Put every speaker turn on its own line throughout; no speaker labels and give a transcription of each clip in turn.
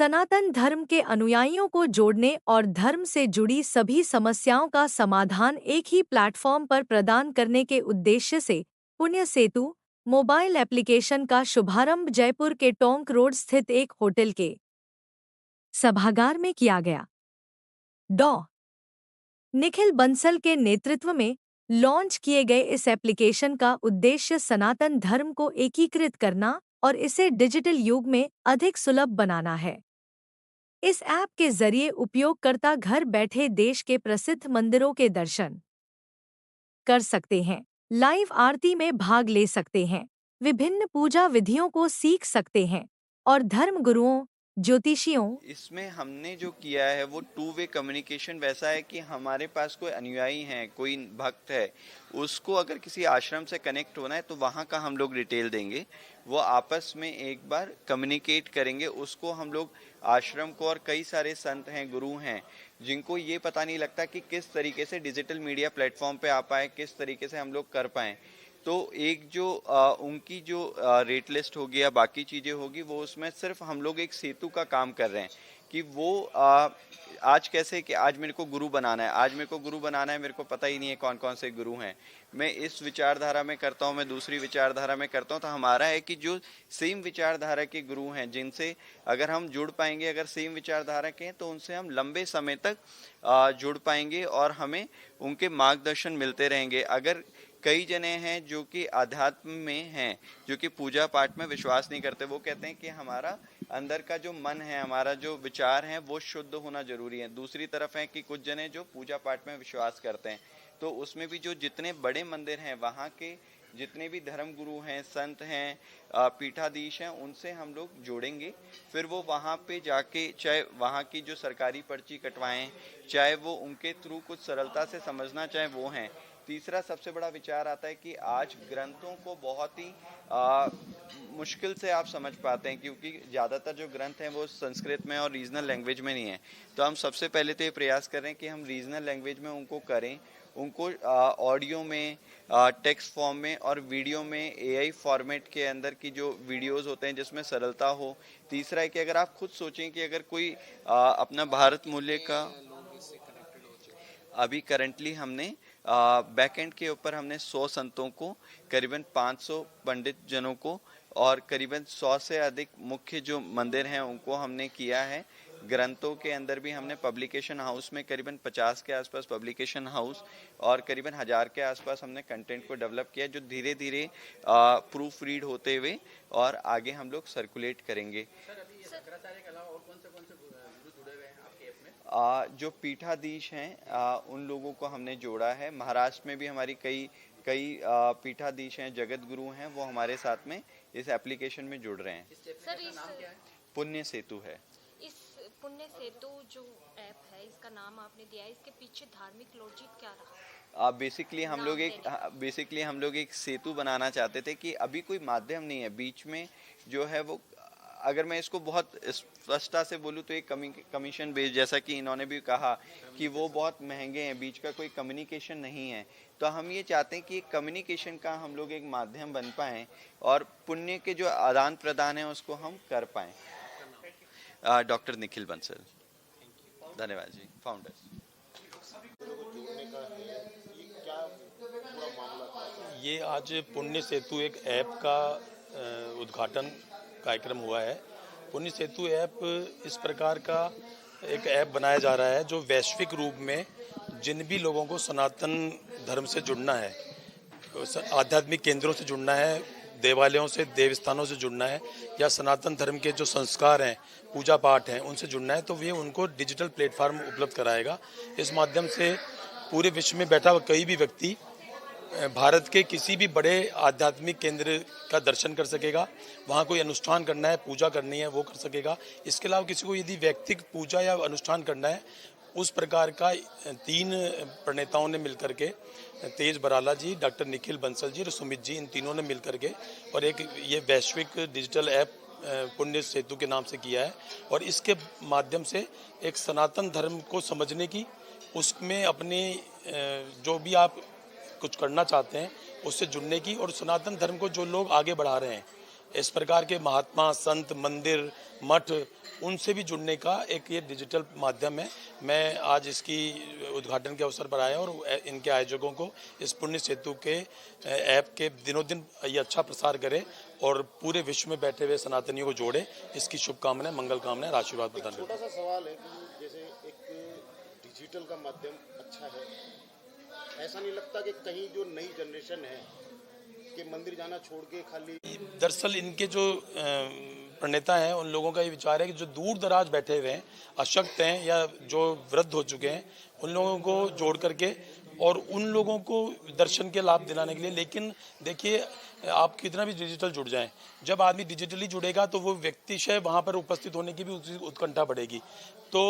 सनातन धर्म के अनुयायियों को जोड़ने और धर्म से जुड़ी सभी समस्याओं का समाधान एक ही प्लेटफॉर्म पर प्रदान करने के उद्देश्य से पुण्य सेतु मोबाइल एप्लीकेशन का शुभारंभ जयपुर के टोंक रोड स्थित एक होटल के सभागार में किया गया। डॉ निखिल बंसल के नेतृत्व में लॉन्च किए गए इस एप्लीकेशन का उद्देश्य सनातन धर्म को एकीकृत करना और इसे डिजिटल युग में अधिक सुलभ बनाना है। इस ऐप के जरिए उपयोगकर्ता घर बैठे देश के प्रसिद्ध मंदिरों के दर्शन कर सकते हैं, लाइव आरती में भाग ले सकते हैं, विभिन्न पूजा विधियों को सीख सकते हैं और धर्म गुरुओं, ज्योतिषियों।
इसमें हमने जो किया है वो टू वे कम्युनिकेशन वैसा है कि हमारे पास कोई अनुयायी है, कोई भक्त है, उसको अगर किसी आश्रम से कनेक्ट होना है तो वहाँ का हम लोग डिटेल देंगे, वो आपस में एक बार कम्युनिकेट करेंगे, उसको हम लोग आश्रम को। और कई सारे संत हैं, गुरु हैं, जिनको ये पता नहीं लगता कि किस तरीके से डिजिटल मीडिया प्लेटफॉर्म पे आ पाए, किस तरीके से हम लोग कर पाएँ। तो एक जो उनकी जो रेट लिस्ट होगी या बाकी चीज़ें होगी, वो उसमें सिर्फ हम लोग एक सेतु का काम कर रहे हैं कि वो आज कैसे कि आज मेरे को गुरु बनाना है, आज मेरे को गुरु बनाना है, मेरे को पता ही नहीं है कौन कौन से गुरु हैं, मैं इस विचारधारा में करता हूँ, मैं दूसरी विचारधारा में करता हूँ। तो हमारा है कि जो सेम विचारधारा के गुरु हैं, जिनसे अगर हम जुड़ पाएंगे, अगर सेम विचारधारा के हैं, तो उनसे हम लंबे समय तक जुड़ पाएंगे और हमें उनके मार्गदर्शन मिलते रहेंगे। अगर कई जने हैं जो कि अध्यात्म में हैं, जो कि पूजा पाठ में विश्वास नहीं करते, वो कहते हैं कि हमारा अंदर का जो मन है, हमारा जो विचार है, वो शुद्ध होना जरूरी है। दूसरी तरफ है कि कुछ जने जो पूजा पाठ में विश्वास करते हैं, तो उसमें भी जो जितने बड़े मंदिर हैं, वहाँ के जितने भी धर्म गुरु हैं, संत हैं, पीठाधीश हैं, उनसे हम लोग जोड़ेंगे। फिर वो वहाँ पे जाके चाहे वहाँ की जो सरकारी पर्ची कटवाएं, चाहे वो उनके थ्रू कुछ सरलता से समझना चाहे वो हैं। तीसरा सबसे बड़ा विचार आता है कि आज ग्रंथों को बहुत ही मुश्किल से आप समझ पाते हैं, क्योंकि ज़्यादातर जो ग्रंथ हैं वो संस्कृत में और रीजनल लैंग्वेज में नहीं है। तो हम सबसे पहले तो ये प्रयास कर रहे हैं कि हम रीजनल लैंग्वेज में उनको करें, उनको ऑडियो में, टेक्स्ट फॉर्म में और वीडियो में, एआई फॉर्मेट के अंदर की जो वीडियोस होते हैं जिसमें सरलता हो। तीसरा है कि अगर आप खुद सोचें कि अगर कोई अपना भारत मूल्य का, अभी करंटली हमने बैकएंड के ऊपर हमने 100 संतों को, करीबन 500 पंडित जनों को और करीबन 100 से अधिक मुख्य जो मंदिर हैं उनको हमने किया है। ग्रंथों के अंदर भी हमने पब्लिकेशन हाउस में करीबन 50 के आसपास पब्लिकेशन हाउस और करीबन 1000 के आसपास हमने कंटेंट को डेवलप किया, जो धीरे धीरे प्रूफ रीड होते हुए और आगे हम लोग सर्कुलेट करेंगे। जो पीठाधीश हैं उन लोगों को हमने जोड़ा है। महाराष्ट्र में भी हमारी कई पीठाधीश हैं, जगत गुरु हैं, वो हमारे साथ में इस एप्लीकेशन में जुड़ रहे हैं।
सर, इस
पुण्य सेतु है।
इस पुण्य सेतु जो ऐप है, इसका नाम आपने दिया है, इसके पीछे धार्मिक लॉजिक क्या रहा?
बेसिकली हम लोग एक सेतु बनाना चाहते थे कि अभी कोई माध्यम नहीं है बीच में जो है वो, अगर मैं इसको बहुत स्पष्टता से बोलूँ तो एक कमीशन बेस्ड, जैसा कि इन्होंने भी कहा कि वो बहुत महंगे हैं, बीच का कोई कम्युनिकेशन नहीं है। तो हम ये चाहते हैं कि एक कम्युनिकेशन का हम लोग एक माध्यम बन पाएँ और पुण्य के जो आदान प्रदान है उसको हम कर पाएँ। डॉक्टर निखिल बंसल। धन्यवाद जी, फाउंडर।
ये आज पुण्य सेतु एक ऐप का उद्घाटन कार्यक्रम हुआ है। पुण्य सेतु ऐप इस प्रकार का एक ऐप बनाया जा रहा है जो वैश्विक रूप में जिन भी लोगों को सनातन धर्म से जुड़ना है, आध्यात्मिक केंद्रों से जुड़ना है, देवालयों से, देवस्थानों से जुड़ना है, या सनातन धर्म के जो संस्कार हैं, पूजा पाठ हैं, उनसे जुड़ना है, तो ये उनको डिजिटल प्लेटफार्म उपलब्ध कराएगा। इस माध्यम से पूरे विश्व में बैठा हुआ कोई भी व्यक्ति भारत के किसी भी बड़े आध्यात्मिक केंद्र का दर्शन कर सकेगा, वहाँ कोई अनुष्ठान करना है, पूजा करनी है, वो कर सकेगा। इसके अलावा किसी को यदि व्यक्तिगत पूजा या अनुष्ठान करना है, उस प्रकार का 3 प्रणेताओं ने मिलकर के, तेज बराला जी, डॉक्टर निखिल बंसल जी और सुमित जी, इन तीनों ने मिलकर के और एक ये वैश्विक डिजिटल ऐप पुण्य सेतु के नाम से किया है। और इसके माध्यम से एक सनातन धर्म को समझने की, उसमें अपने जो भी आप कुछ करना चाहते हैं उससे जुड़ने की, और सनातन धर्म को जो लोग आगे बढ़ा रहे हैं इस प्रकार के महात्मा, संत, मंदिर, मठ, उनसे भी जुड़ने का एक ये डिजिटल माध्यम है। मैं आज इसकी उद्घाटन के अवसर पर आया और इनके आयोजकों को इस पुण्य सेतु के ऐप के दिनों दिन ये अच्छा प्रसार करे और पूरे विश्व में बैठे हुए सनातनियों को जोड़े, इसकी शुभकामनाएं, मंगल कामनाएं, आशीर्वाद प्रदान करें।
छोटा सा सवाल है कि जैसे एक डिजिटल का माध्यम अच्छा है, ऐसा नहीं लगता कि कहीं जो नई जनरेशन है कि मंदिर जाना छोड़ के खाली,
दरअसल इनके जो प्रणेता हैं उन लोगों का ये विचार है कि जो दूर दराज बैठे हुए हैं, अशक्त हैं या जो वृद्ध हो चुके हैं, उन लोगों को जोड़ करके और उन लोगों को दर्शन के लाभ दिलाने के लिए। लेकिन देखिए, आप कितना भी डिजिटल जुड़ जाएं, जब आदमी डिजिटली जुड़ेगा तो वो व्यक्तिशः वहाँ पर उपस्थित होने की भी उसकी उत्कंठा बढ़ेगी। तो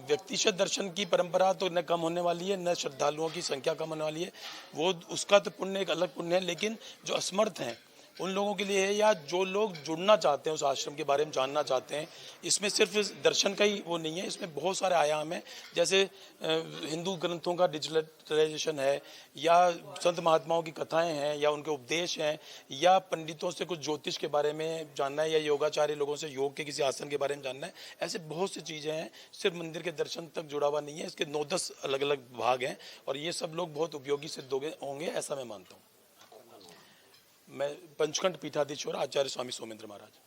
व्यक्तिशः दर्शन की परंपरा तो न कम होने वाली है, न श्रद्धालुओं की संख्या कम होने वाली है। वो उसका तो पुण्य एक अलग पुण्य है, लेकिन जो असमर्थ हैं उन लोगों के लिए है, या जो लोग जुड़ना चाहते हैं, उस आश्रम के बारे में जानना चाहते हैं, इसमें सिर्फ दर्शन का ही वो नहीं है, इसमें बहुत सारे आयाम हैं। जैसे हिंदू ग्रंथों का डिजिटलाइजेशन है, या संत महात्माओं की कथाएं हैं, या उनके उपदेश हैं, या पंडितों से कुछ ज्योतिष के बारे में जानना है, या योगाचार्य लोगों से योग के किसी आसन के बारे में जानना है। ऐसे बहुत सी चीज़ें हैं, सिर्फ मंदिर के दर्शन तक जुड़ा हुआ नहीं है, इसके 9-10 अलग अलग भाग हैं और ये सब लोग बहुत उपयोगी सिद्ध होंगे, ऐसा मैं मानता हूँ। मैं पंचखंड पीठाधीश्वर आचार्य स्वामी सोमेंद्र महाराज।